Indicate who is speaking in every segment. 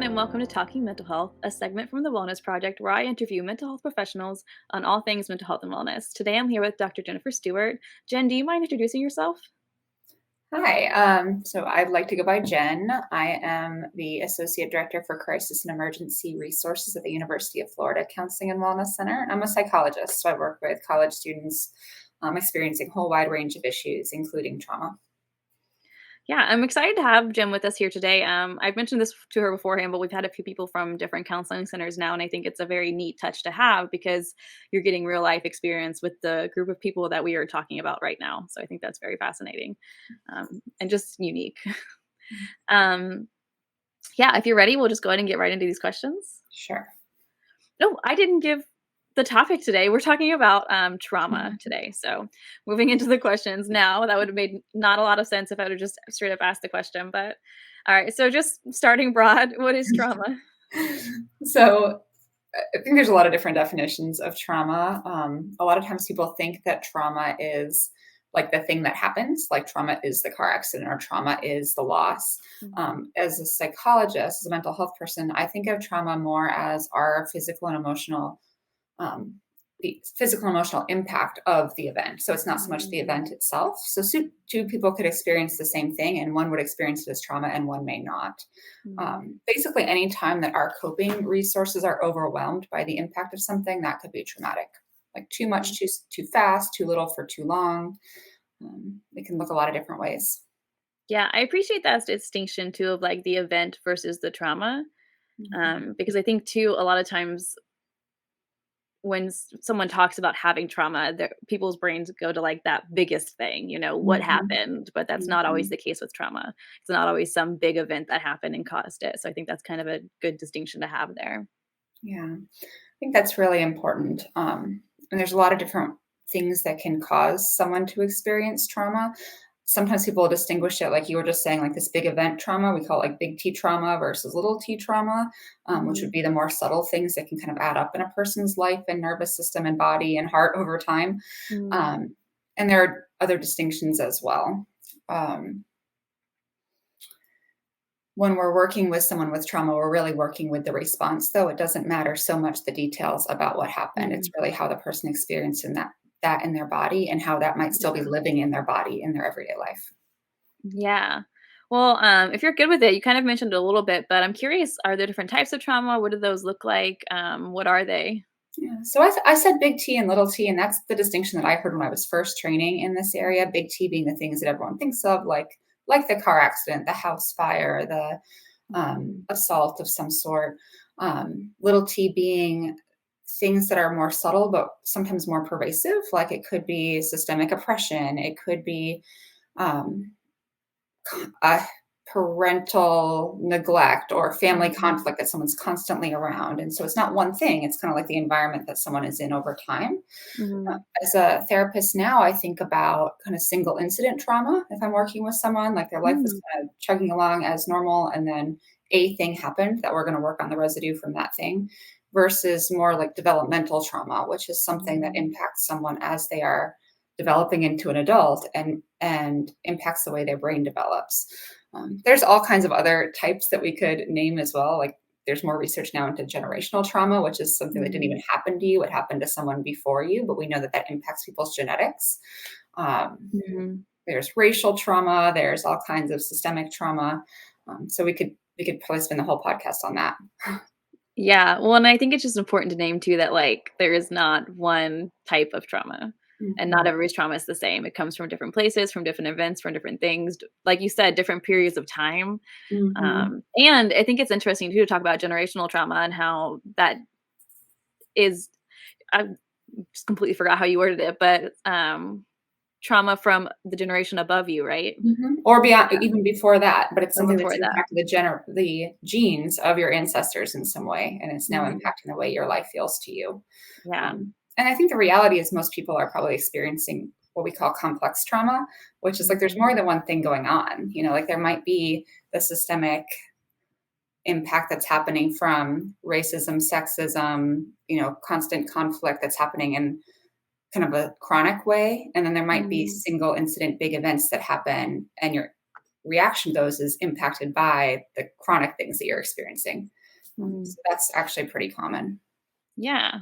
Speaker 1: everyone, and welcome to Talking Mental Health, a segment from the Wellness Project where I interview mental health professionals on all things mental health and wellness. Today I'm here with Dr. Jennifer Stuart. Jen, do you mind introducing yourself?
Speaker 2: Hi, so I'd like to go by Jen. I am the Associate Director for Crisis and Emergency Resources at the University of Florida Counseling and Wellness Center. I'm a psychologist, so I work with college students experiencing a whole wide range of issues, including trauma.
Speaker 1: Yeah, I'm excited to have Jen with us here today. I've mentioned this to her beforehand, but we've had a few people from different counseling centers now, and I think it's a very neat touch to have because you're getting real life experience with the group of people that we are talking about right now. So I think that's very fascinating and just unique. um, yeah, if you're ready, we'll just go ahead and get right into these questions.
Speaker 2: Sure.
Speaker 1: No, I didn't give the topic today. We're talking about trauma today. So moving into the questions now, that would have made not a lot of sense if I would have just straight up asked the question. But all right, so just starting broad, what is trauma?
Speaker 2: So I think there's a lot of different definitions of trauma. A lot of times people think that trauma is like the thing that happens, like trauma is the car accident or trauma is the loss. As a psychologist, as a mental health person, I think of trauma more as our um, the physical and emotional impact of the event. So it's not so much the event itself. So two people could experience the same thing, and one would experience it as trauma and one may not. Basically, any time that our coping resources are overwhelmed by the impact of something, that could be traumatic. Like too much, too fast, too little for too long. It can look a lot of different ways.
Speaker 1: Yeah, I appreciate that distinction too of like the event versus the trauma. Because I think too, a lot of times when someone talks about having trauma, people's brains go to like that biggest thing, what
Speaker 2: Mhm.
Speaker 1: happened, but that's not always
Speaker 2: Mhm.
Speaker 1: the case with trauma. It's not always some big event that happened and caused it. So I think that's kind of a good distinction to have there.
Speaker 2: Yeah, I think that's really important. And there's a lot of different things that can cause someone to experience trauma. Sometimes people distinguish it, like you were just saying, like this big event trauma. We call it like big T trauma versus little T trauma, which would
Speaker 1: Mhm.
Speaker 2: be the more subtle things that can kind of add up in a person's life and nervous system and body and heart over time.
Speaker 1: Mm.
Speaker 2: Um, and there are other distinctions as well. Um, when we're working with someone with trauma, we're really working with the response, though. It doesn't matter so much the details about what happened. It's
Speaker 1: Mm.
Speaker 2: really how the person experienced that in their body and how that might still be
Speaker 1: Yeah.
Speaker 2: living in their body in their everyday life.
Speaker 1: Yeah. Well, if you're good with it, you kind of mentioned it a little bit, but I'm curious, are there different types of trauma? What do those look like? What are they?
Speaker 2: Yeah. So I said big T and little T, and that's the distinction that I heard when I was first training in this area. Big T being the things that everyone thinks of, like the car accident, the house fire, the
Speaker 1: Mhm.
Speaker 2: assault of some sort. Little T being things that are more subtle, but sometimes more pervasive. Like it could be systemic oppression. It could be um, a parental neglect or family
Speaker 1: Mhm.
Speaker 2: conflict that someone's constantly around. And so it's not one thing, it's kind of like the environment that someone is in over time.
Speaker 1: Mhm.
Speaker 2: As a therapist now, I think about kind of single incident trauma. If I'm working with someone, like their life was
Speaker 1: Mm.
Speaker 2: kind of chugging along as normal, and then a thing happened that we're going to work on the residue from that thing, versus more like developmental trauma, which is something that
Speaker 1: Mhm.
Speaker 2: impacts someone as they are developing into an adult and impacts the way their brain develops. There's all kinds of other types that we could name as well. Like there's more research now into generational trauma, which is something that didn't
Speaker 1: Mhm.
Speaker 2: even happen to you. It happened to someone before you, but we know that that impacts people's genetics.
Speaker 1: Mhm.
Speaker 2: There's racial trauma. There's all kinds of systemic trauma. So we could probably spend the whole podcast on that.
Speaker 1: Yeah, well, and I think it's just important to name too that, like, there is not one type of trauma, and not
Speaker 2: Mhm.
Speaker 1: everybody's trauma is the same. It comes from different places, from different events, from different things, like you said, different periods of time,
Speaker 2: Mhm.
Speaker 1: and I think it's interesting too to talk about generational trauma and how that is I just completely forgot how you worded it, but, trauma from the generation above you, right?
Speaker 2: Mhm. Or beyond,
Speaker 1: Yeah,
Speaker 2: even before that, but it's
Speaker 1: or
Speaker 2: something that's
Speaker 1: before that.
Speaker 2: impacted the genes of your ancestors in some way, and it's now
Speaker 1: Mhm.
Speaker 2: impacting the way your life feels to you.
Speaker 1: Yeah.
Speaker 2: And I think the reality is most people are probably experiencing what we call complex trauma, which is like there's
Speaker 1: Mhm.
Speaker 2: more than one thing going on. Like there might be the systemic impact that's happening from racism, sexism, constant conflict that's happening in kind of a chronic way. And then there might be
Speaker 1: Mhm.
Speaker 2: single incident big events that happen, and your reaction to those is impacted by the chronic things that you're experiencing.
Speaker 1: Mhm.
Speaker 2: So that's actually pretty common.
Speaker 1: Yeah.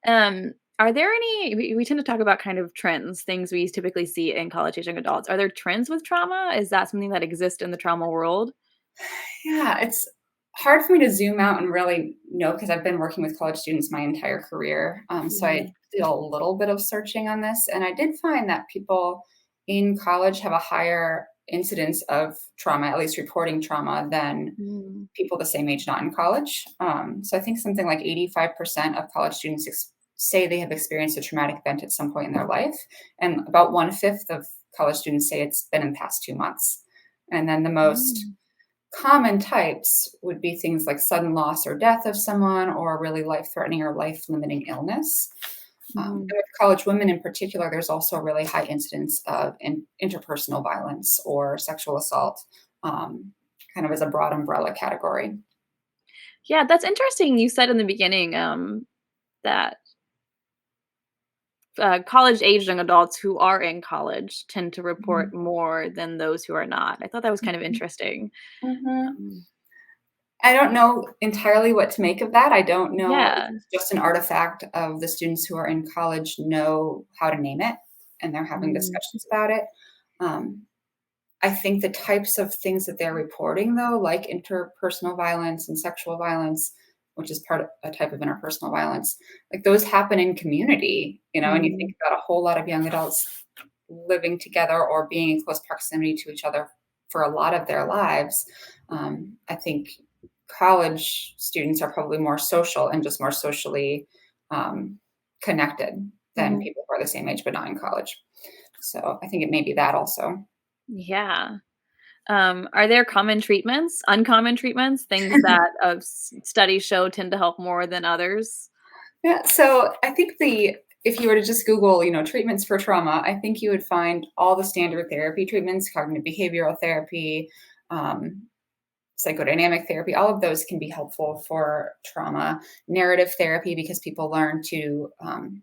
Speaker 1: Um, are there any we tend to talk about kind of trends, things we typically see in college age young adults. Are there trends with trauma? Is that something that exists in the trauma world?
Speaker 2: Yeah, it's hard for me to zoom out and really know because I've been working with college students my entire career. So I
Speaker 1: Mhm.
Speaker 2: did a little bit of searching on this, and I did find that people in college have a higher incidence of trauma, at least reporting trauma, than
Speaker 1: Mm.
Speaker 2: people the same age not in college. So I think something like 85% of college students say they have experienced a traumatic event at some point in their life, and about one fifth of college students say it's been in the past 2 months. And then the most
Speaker 1: Mm.
Speaker 2: common types would be things like sudden loss or death of someone, or really life-threatening or life-limiting illness. And
Speaker 1: Mhm.
Speaker 2: with college women in particular, there's also a really high incidence of interpersonal violence or sexual assault, kind of as a broad umbrella category.
Speaker 1: Yeah, that's interesting. You said in the beginning that college age young adults who are in college tend to report
Speaker 2: Mhm.
Speaker 1: more than those who are not. I thought that was kind of
Speaker 2: Mhm.
Speaker 1: interesting.
Speaker 2: Mhm.
Speaker 1: Um,
Speaker 2: I don't know entirely what to make of that. I don't know if
Speaker 1: yeah.
Speaker 2: it's just an artifact of the students who are in college know how to name it, and they're having
Speaker 1: Mm.
Speaker 2: discussions about it. Um, I think the types of things that they're reporting, though, like interpersonal violence and sexual violence, which is part of a type of interpersonal violence, like those happen in community, and you think
Speaker 1: Mhm.
Speaker 2: about a whole lot of young adults living together or being in close proximity to each other for a lot of their lives. I think college students are probably more social and just more socially um, connected than
Speaker 1: Mhm.
Speaker 2: people who are the same age but not in college. So I think it may be that also.
Speaker 1: Yeah. Are there common treatments, uncommon treatments, things that studies show tend to help more than others?
Speaker 2: Yeah, so I think the if you were to just Google, treatments for trauma, I think you would find all the standard therapy treatments, cognitive behavioral therapy, um, psychodynamic therapy, all of those can be helpful for trauma. Narrative therapy, because people learn to kind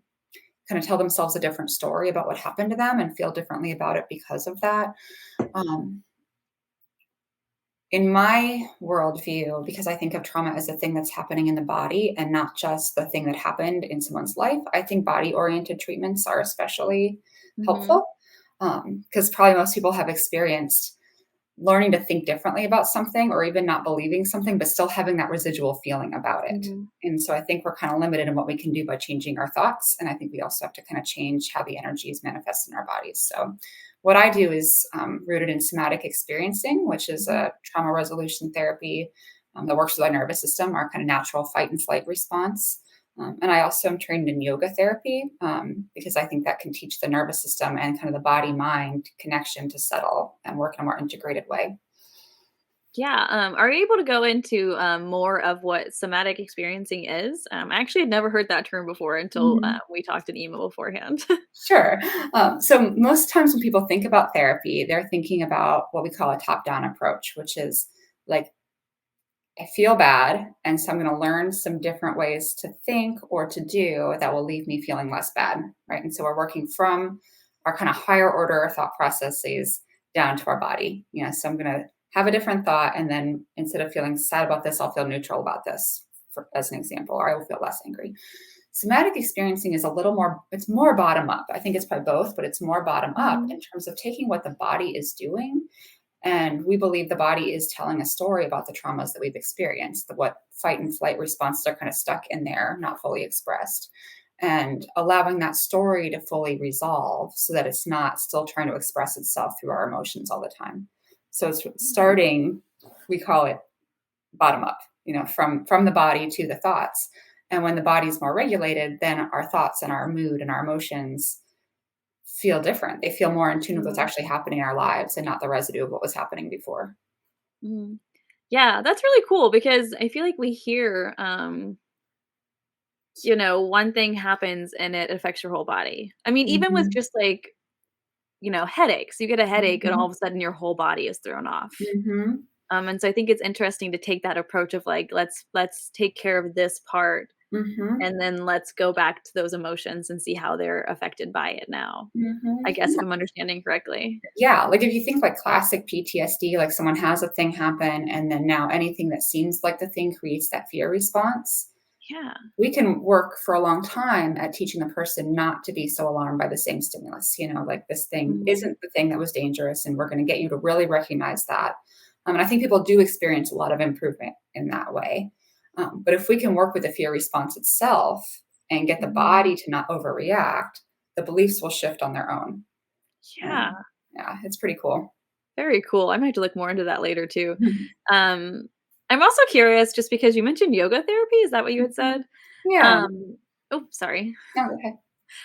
Speaker 2: of tell themselves a different story about what happened to them and feel differently about it because of that. Um, in my worldview, because I think of trauma as a thing that's happening in the body and not just the thing that happened in someone's life, I think body oriented treatments are especially
Speaker 1: Mhm.
Speaker 2: helpful because probably most people have experienced learning to think differently about something or even not believing something, but still having that residual feeling about it.
Speaker 1: Mhm.
Speaker 2: And so I think we're kind of limited in what we can do by changing our thoughts. And I think we also have to kind of change how the energy is manifested in our bodies. So what I do is rooted in somatic experiencing, which is
Speaker 1: Mhm.
Speaker 2: a trauma resolution therapy that works with our nervous system, our kind of natural fight and flight response. And I also am trained in yoga therapy because I think that can teach the nervous system and kind of the body mind connection to settle and work in a more integrated way.
Speaker 1: Yeah, are you able to go into, more of what somatic experiencing is? I actually had never heard that term before until,
Speaker 2: Mhm.
Speaker 1: we talked in email beforehand.
Speaker 2: Sure. So most times when people think about therapy, they're thinking about what we call a top down approach, which is like, I feel bad. And so I'm going to learn some different ways to think or to do that will leave me feeling less bad. Right. And so we're working from our kind of higher order thought processes down to our body. So I'm going to have a different thought. And then instead of feeling sad about this, I'll feel neutral about this, as an example, or I will feel less angry. Somatic experiencing is a little more, it's more bottom up. I think it's probably both, but it's more bottom up
Speaker 1: Mhm.
Speaker 2: in terms of taking what the body is doing, and we believe the body is telling a story about the traumas that we've experienced, what fight and flight responses are kind of stuck in there, not fully expressed, and allowing that story to fully resolve so that it's not still trying to express itself through our emotions all the time. So it's starting, we call it bottom up, from the body to the thoughts. And when the body's more regulated, then our thoughts and our mood and our emotions feel different. They feel more in tune with what's
Speaker 1: Mhm.
Speaker 2: actually happening in our lives and not the residue of what was happening before.
Speaker 1: Mhm. Yeah, that's really cool because I feel like we hear, one thing happens and it affects your whole body. I mean, even with
Speaker 2: Mhm.
Speaker 1: just like, headaches, you get a headache and all
Speaker 2: Mhm.
Speaker 1: of a sudden your whole body is thrown off.
Speaker 2: Mhm.
Speaker 1: And so I think it's interesting to take that approach of like, let's take care of this part
Speaker 2: Mhm.
Speaker 1: and then let's go back to those emotions and see how they're affected by it now. I guess
Speaker 2: Mhm.
Speaker 1: if I'm understanding correctly.
Speaker 2: Yeah, like, if you think, like, classic PTSD, like, someone has a thing happen, and then now anything that seems like the thing creates that fear response,
Speaker 1: Yeah.
Speaker 2: we can work for a long time at teaching the person not to be so alarmed by the same stimulus, like, this thing
Speaker 1: Mhm.
Speaker 2: isn't the thing that was dangerous, and we're gonna get you to really recognize that. And I think people do experience a lot of improvement in that way. But if we can work with the fear response itself and get the
Speaker 1: Mhm.
Speaker 2: body to not overreact, the beliefs will shift on their own. And
Speaker 1: Yeah.
Speaker 2: yeah, it's pretty cool.
Speaker 1: Very cool. I might have to look more into that later too.
Speaker 2: Mhm.
Speaker 1: Um, I'm also curious just because you mentioned yoga therapy, is that what you had
Speaker 2: Mhm.
Speaker 1: said?
Speaker 2: Yeah.
Speaker 1: Um, oh, sorry.
Speaker 2: No, okay.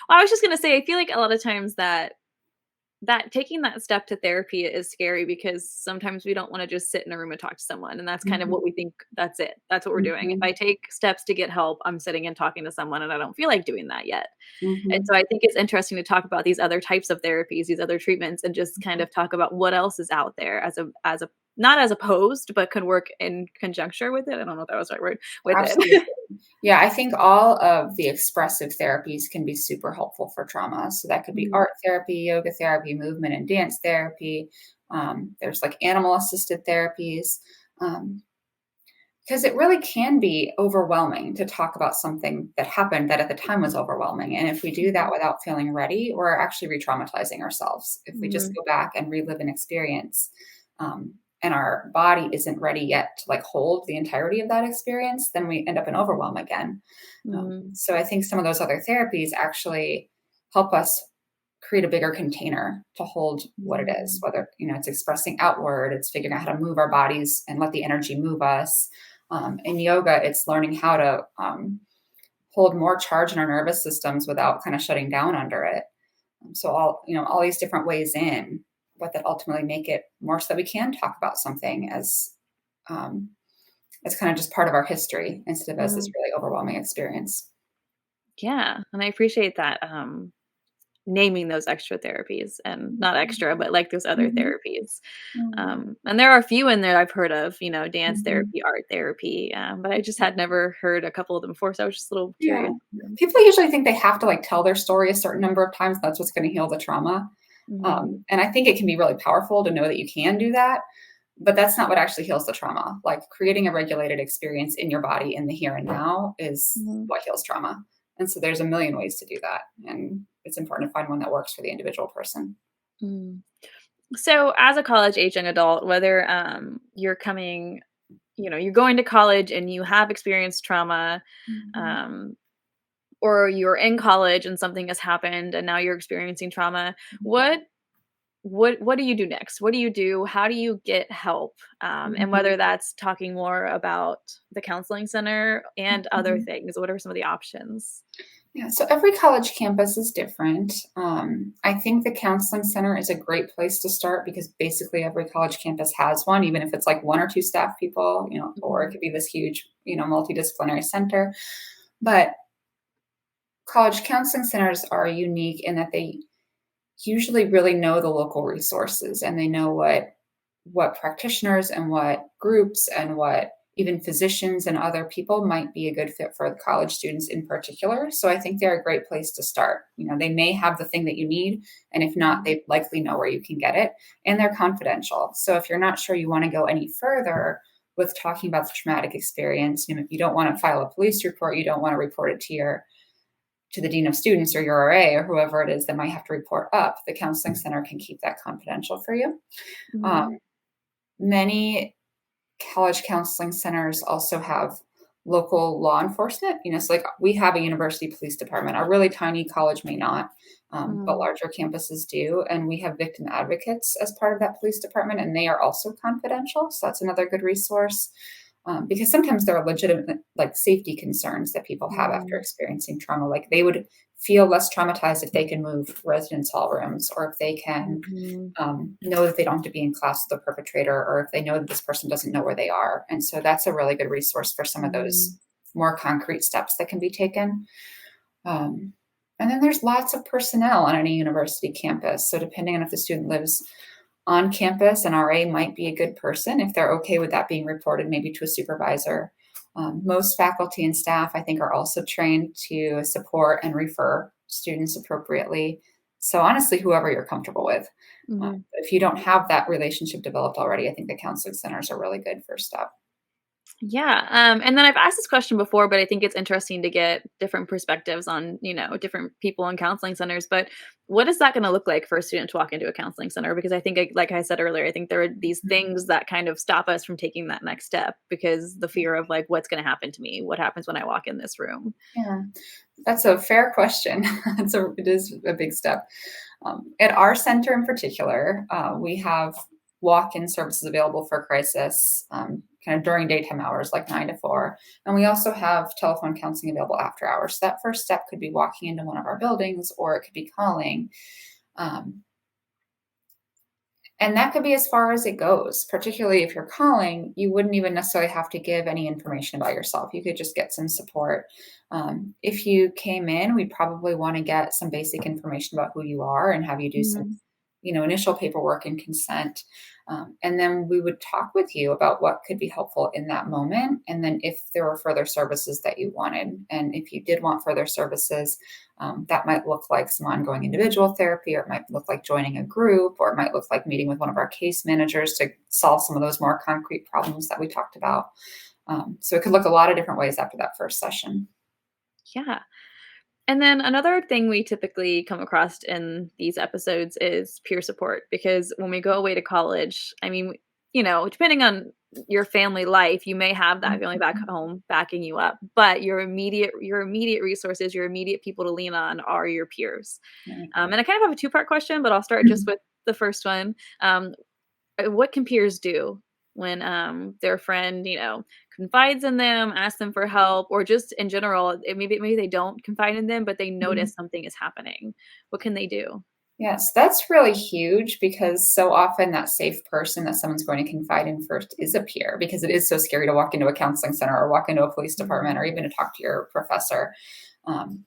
Speaker 1: Well, I was just gonna say, I feel like a lot of times that taking that step to therapy is scary because sometimes we don't wanna just sit in a room and talk to someone, and that's kind of
Speaker 2: Mhm.
Speaker 1: what we think that's it. That's what we're doing. If
Speaker 2: Mhm.
Speaker 1: I take steps to get help, I'm sitting and talking to someone, and I don't feel like doing that yet. And
Speaker 2: Mhm.
Speaker 1: so I think it's interesting to talk about these other types of therapies, these other treatments, and just kind
Speaker 2: Mhm.
Speaker 1: of talk about what else is out there as a not as opposed, but can work in conjuncture with it. I don't know if that was the right word, with
Speaker 2: Absolutely.
Speaker 1: it.
Speaker 2: Yeah, I think all of the expressive therapies can be super helpful for trauma. So that could be
Speaker 1: Mhm,
Speaker 2: art therapy, yoga therapy, movement and dance therapy. There's like animal assisted therapies. Um, because it really can be overwhelming to talk about something that happened that at the time was overwhelming. And if we do that
Speaker 1: mhm,
Speaker 2: without feeling ready, we're actually re traumatizing ourselves. If we just
Speaker 1: mhm,
Speaker 2: go back and relive an experience, and our body isn't ready yet to like hold the entirety of that experience, then we end up in overwhelm again.
Speaker 1: mhm,
Speaker 2: So I think some of those other therapies actually help us create a bigger container to hold what it is,
Speaker 1: mhm,
Speaker 2: whether it's expressing outward, it's figuring out how to move our bodies and let the energy move us. In yoga, it's learning how to hold more charge in our nervous systems without kind of shutting down under it. So all these different ways in, but that ultimately make it more so that we can talk about something um, as kind of just part of our history instead of as this
Speaker 1: mhm.
Speaker 2: really overwhelming experience.
Speaker 1: Yeah, and I appreciate that, naming those extra therapies and not
Speaker 2: Mhm.
Speaker 1: extra, but like those other
Speaker 2: Mhm.
Speaker 1: therapies.
Speaker 2: Mhm.
Speaker 1: And there are a few in there I've heard of, dance
Speaker 2: Mhm.
Speaker 1: therapy, art therapy, but I just had never heard a couple of them before, so I was just a little
Speaker 2: Yeah.
Speaker 1: curious.
Speaker 2: People usually think they have to, like, tell their story a certain number of times, that's what's gonna heal the trauma.
Speaker 1: Mhm,
Speaker 2: And I think it can be really powerful to know that you can do that, but that's not what actually heals the trauma. Like, creating a regulated experience in your body in the here and now is
Speaker 1: mhm,
Speaker 2: what heals trauma. And so there's a million ways to do that, and it's important to find one that works for the individual person.
Speaker 1: mm. So, as a college age young adult, whether, you're coming you're going to college and you have experienced trauma,
Speaker 2: Mhm.
Speaker 1: um, or you're in college and something has happened and now you're experiencing trauma,
Speaker 2: Mhm.
Speaker 1: what do you do next? What do you do? How do you get help? And
Speaker 2: Mhm.
Speaker 1: whether that's talking more about the counseling center and other
Speaker 2: Mhm.
Speaker 1: things, what are some of the options?
Speaker 2: Yeah, so every college campus is different. I think the counseling center is a great place to start because basically every college campus has one, even if it's like one or two staff people, or it
Speaker 1: Mhm,
Speaker 2: could be this huge, multidisciplinary center. But college counseling centers are unique in that they usually really know the local resources and they know what practitioners and what groups and what even physicians and other people might be a good fit for college students in particular. So I think they're a great place to start. They may have the thing that you need, and if not,
Speaker 1: mhm,
Speaker 2: they likely know where you can get it, and they're confidential. So if you're not sure you want to go any further with talking about the traumatic experience, you don't want to file a police report, you don't want to report it to the dean of students or your RA or whoever it is that might have to report up, the counseling center can keep that confidential for you. Um,
Speaker 1: mhm,
Speaker 2: Many college counseling centers also have local law enforcement. So like we have a university police department. A really tiny college may not, but
Speaker 1: mhm,
Speaker 2: larger campuses do. And we have victim advocates as part of that police department, and they are also confidential. So that's another good resource. Because sometimes there are legitimate like safety concerns that people have after
Speaker 1: mhm,
Speaker 2: experiencing trauma. Like they would feel less traumatized if they can move residence hall rooms, or if they can
Speaker 1: mhm,
Speaker 2: know that they don't have to be in class with the perpetrator, or if they know that this person doesn't know where they are. And so that's a really good resource for some of those
Speaker 1: mhm,
Speaker 2: more concrete steps that can be taken. Um, and then there's lots of personnel on any university campus. So depending on if the student lives on campus, an RA might be a good person if they're okay with that being reported maybe to a supervisor. Most faculty and staff, I think, are also trained to support and refer students appropriately. So honestly, whoever you're comfortable with.
Speaker 1: Mhm.
Speaker 2: If you don't have that relationship developed already, I think the counseling centers are a really good first step.
Speaker 1: Yeah, and then I've asked this question before, but I think it's interesting to get different perspectives on, different people in counseling centers. But what is that going to look like for a student to walk into a counseling center? Because I think, like I said earlier, I think there are these things that kind of stop us from taking that next step because the fear of like, what's going to happen to me? What happens when I walk in this room?
Speaker 2: Yeah, that's a fair question. It is a big step. At our center in particular, we have walk-in services available for crisis, kind of during daytime hours, like 9 to 4. And we also have telephone counseling available after hours. So that first step could be walking into one of our buildings, or it could be calling. Um, and that could be as far as it goes, particularly if you're calling, you wouldn't even necessarily have to give any information about yourself. You could just get some support. If you came in, we'd probably want to get some basic information about who you are and have you do some,
Speaker 1: Mhm.
Speaker 2: initial paperwork and consent. And then we would talk with you about what could be helpful in that moment. And then if there were further services that you wanted, and if you did want further services, that might look like some ongoing individual therapy, or it might look like joining a group, or it might look like meeting with one of our case managers to solve some of those more concrete problems that we talked about. So it could look a lot of different ways after that first session.
Speaker 1: Yeah. And then another thing we typically come across in these episodes is peer support because when we go away to college, I mean, depending on your family life, you may have that family back
Speaker 2: Mhm.
Speaker 1: home backing you up, but your immediate resources, your immediate people to lean on are your peers.
Speaker 2: Right.
Speaker 1: And I kind of have a two-part question, but I'll start just
Speaker 2: Mhm.
Speaker 1: with the first one. What can peers do when their friend confides in them, asks them for help, or just in general, maybe they don't confide in them but they
Speaker 2: Mhm.
Speaker 1: notice something is happening? What can they do?
Speaker 2: Yes, that's really huge because so often that safe person that someone's going to confide in first is a peer, because it is so scary to walk into a counseling center or walk into a police department or
Speaker 1: Mhm.
Speaker 2: even to talk to your professor. Um,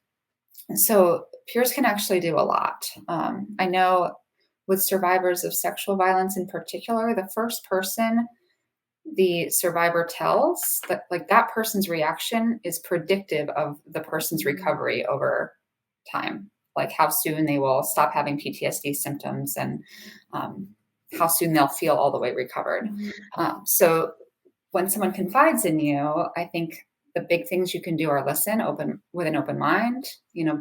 Speaker 2: so peers can actually do a lot. I know with survivors of sexual violence in particular, the first person the survivor tells, that like that person's reaction is predictive of the person's
Speaker 1: Mhm.
Speaker 2: recovery over time, like how soon they will stop having PTSD symptoms, and um, how soon they'll feel all the way recovered.
Speaker 1: Mhm.
Speaker 2: So when someone confides in you, I think the big things you can do are listen open with an open mind,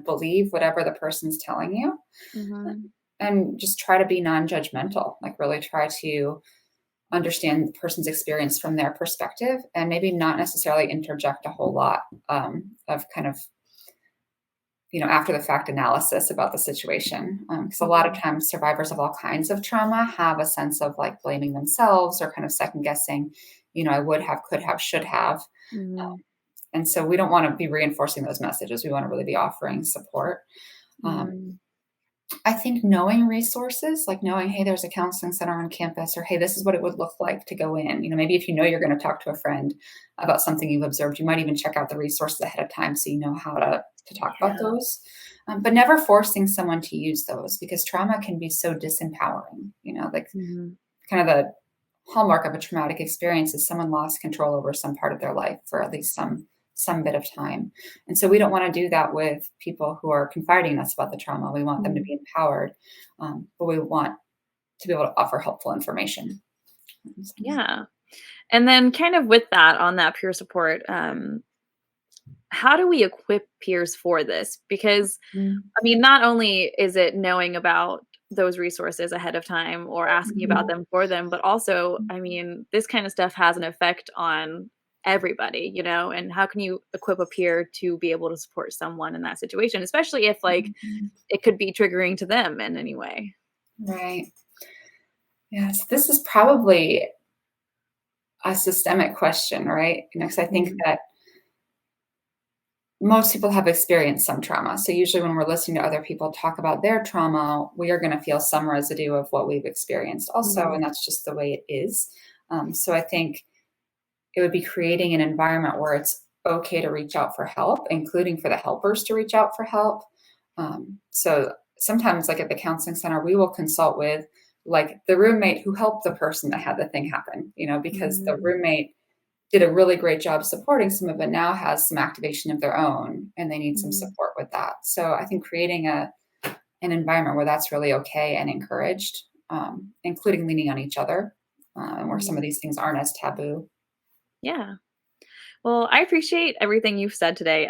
Speaker 2: believe whatever the person's telling you,
Speaker 1: Mhm.
Speaker 2: and just try to be non-judgmental, like really try to understand the person's experience from their perspective, and maybe not necessarily interject a whole lot of kind of after the fact analysis about the situation, because a lot of
Speaker 1: Mhm.
Speaker 2: times survivors of all kinds of trauma have a sense of like blaming themselves or kind of second guessing, I would have, could have, should have.
Speaker 1: Mhm.
Speaker 2: And so we don't want to be reinforcing those messages. We want to really be offering support. um,
Speaker 1: Mhm.
Speaker 2: I think knowing resources, like knowing, hey, there's a counseling center on campus, or hey, this is what it would look like to go in. Maybe if you're going to talk to a friend about something you've observed, you might even check out the resources ahead of time so you know how to talk about
Speaker 1: Yeah.
Speaker 2: those. But never forcing someone to use those, because trauma can be so disempowering. Like
Speaker 1: Mhm.
Speaker 2: kind of the hallmark of a traumatic experience is someone lost control over some part of their life for at least some bit of time. And so we don't want to do that with people who are confiding in us about the trauma. We want them to
Speaker 1: Mhm.
Speaker 2: be empowered, but we want to be able to offer helpful information.
Speaker 1: Yeah. And then kind of with that, on that peer support, how do we equip peers for this? Because,
Speaker 2: Mhm.
Speaker 1: I mean, not only is it knowing about those resources ahead of time or asking about them for them, but also, I mean, this kind of stuff has an effect on everybody, and how can you equip a peer to be able to support someone in that situation, especially if like
Speaker 2: Mhm.
Speaker 1: it could be triggering to them in any way?
Speaker 2: Right. Yes, this is probably a systemic question, right? Because I think
Speaker 1: Mhm.
Speaker 2: that most people have experienced some trauma. So usually when we're listening to other people talk about their trauma, we are going to feel some residue of what we've experienced also,
Speaker 1: Mhm.
Speaker 2: and that's just the way it is. So I think it would be creating an environment where it's okay to reach out for help, including for the helpers to reach out for help. So sometimes, like at the counseling center, we will consult with like the roommate who helped the person that had the thing happen, because the
Speaker 1: Mhm.
Speaker 2: roommate did a really great job supporting some of it now has some activation of their own, and they need some
Speaker 1: Mhm.
Speaker 2: support with that. So I think creating an environment where that's really okay and encouraged, including leaning on each other, and where some of
Speaker 1: Mhm.
Speaker 2: these things aren't as taboo.
Speaker 1: Yeah. Well, I appreciate everything you've said today.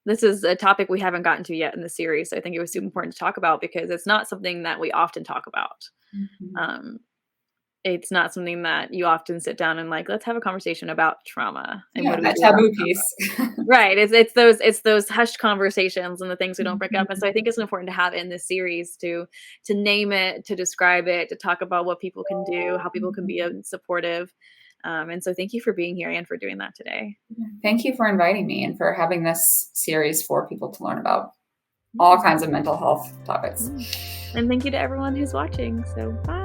Speaker 1: This is a topic we haven't gotten to yet in the series, so I think it was super important to talk about because it's not something that we often talk about.
Speaker 2: Mhm.
Speaker 1: Um, it's not something that you often sit down and like, let's have a conversation about trauma and what
Speaker 2: Yeah,
Speaker 1: do we
Speaker 2: that
Speaker 1: do about
Speaker 2: taboo
Speaker 1: trauma.
Speaker 2: piece.
Speaker 1: Right. It's those hushed conversations and the things we don't bring up. And
Speaker 2: Mhm.
Speaker 1: so I think it's important to have in this series to name it, to describe it, to talk about what people can do, how people can be
Speaker 2: Mhm.
Speaker 1: supportive. And so thank you for being here and for doing that today.
Speaker 2: Thank you for inviting me and for having this series for people to learn about all
Speaker 1: Yeah.
Speaker 2: kinds of mental health topics.
Speaker 1: Yeah. And thank you to everyone who's watching. So bye.